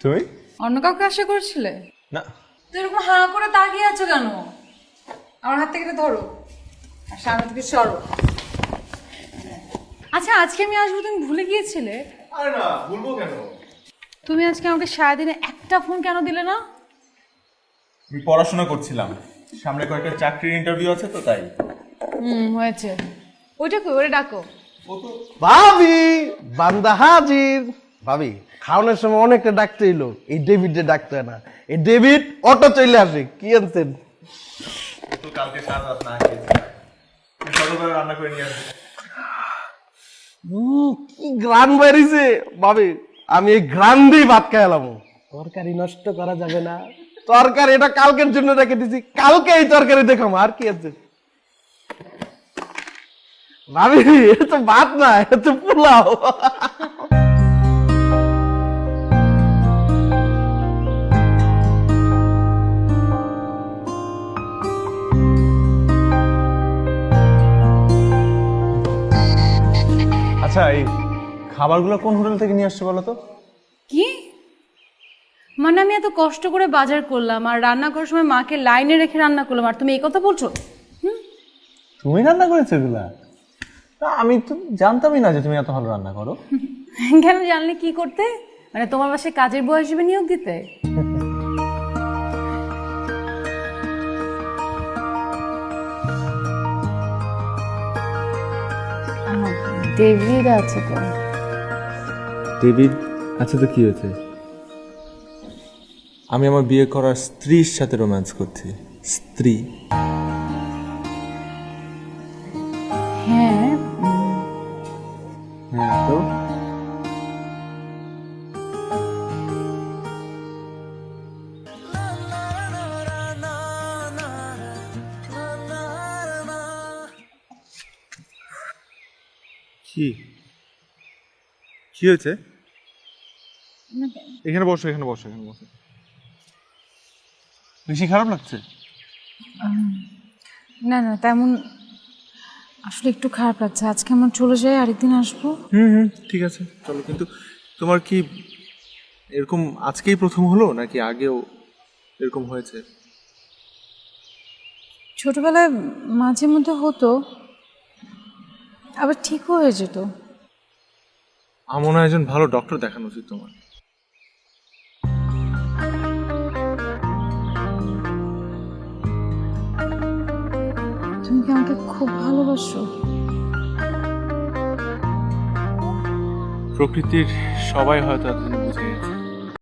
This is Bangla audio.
তুমি অন্য কাউকে আশা করছিলে? না। তো এরকম হাঁ করে তাকিয়ে আছো কেন? আমার হাত থেকে ধরো আর সামনে থেকে সরো। আচ্ছা, আজকে আমি আসবো, তুমি ভুলে গিয়েছিলে? আরে না, ভুলবো কেন? তুমি আজকে আমাকে সারাদিনে একটা ফোন কেন দিলে না? আমি পড়াশোনা করছিলাম, সামনে কয়েকটা চাকরির ইন্টারভিউ আছে তো তাই। হয়েছে। ওইটা কই, ওরে ডাকো। ভাবি, বান্দা হাজির। ভাবি, খাওয়ানোর সময় অনেকটা ডাকতে এলো, এই ডেভিড ডাকতে হয় না। এই ডেভিড অটো চলে আসে। কি আনছেন? তো কালকে সারা রাত না খেয়েছি, সকালবেলা রান্না করে নিয়ে আসবো। কি গ্রান বেরিয়েছে ভাবি, আমি এই গ্রান দিয়ে ভাত খাইলাম। তরকারি নষ্ট করা যাবে না, তরকারি এটা কালকের জন্য রেখে দিছি, কালকে এই তরকারি দেখাম। আর কি আছে ভাবি? এটা তো ভাত না, এটা তো পোলাও। আচ্ছা, এই খাবারগুলো কোন হোটেল থেকে নিয়ে আসছো বলো তো? কি মানে, আমি এত কষ্ট করে বাজার করলাম আর রান্না করার সময় মাকে লাইনে রেখে রান্না করলাম, আর তুমি এই কথা বলছো? তুমি রান্না করেছো এগুলা? আমি তো জানতামই না যে তুমি এত ভালো রান্না করো। কেন জানলে কি করতে? মানে তোমার বাসায় কাজের বউ হিসেবে নিয়োগ দিতে? ডেভিড আছে তো। ডেভিড আচ্ছা, তো কি হয়েছে? আমি আমার বিয়ে করার স্ত্রীর সাথে রোম্যান্স করছি। স্ত্রী? হ্যাঁ। হ্যাঁ, তো কি কি হয়েছে? এখানে বসো, এখানে বসো, এখানে বসো। বেশি খারাপ লাগছে? না না, তেমন। আসলে একটু খারাপ লাগছে। আজকে আমার চলে যায়, আরেকদিন আসবো। ঠিক আছে, চলো। কিন্তু তোমার কি এরকম আজকেই প্রথম হলো নাকি আগেও এরকম হয়েছে? ছোটবেলায় মাঝে মধ্যে হতো, আবার ঠিকও হয়ে যেত। আমার মনে হয় একজন ভালো ডক্টর দেখানো উচিত তোমার। তুমি কি আমাকে খুব ভালোবাসো? প্রকৃতির সবাই হয়তো এতদিন বুঝে গেছে।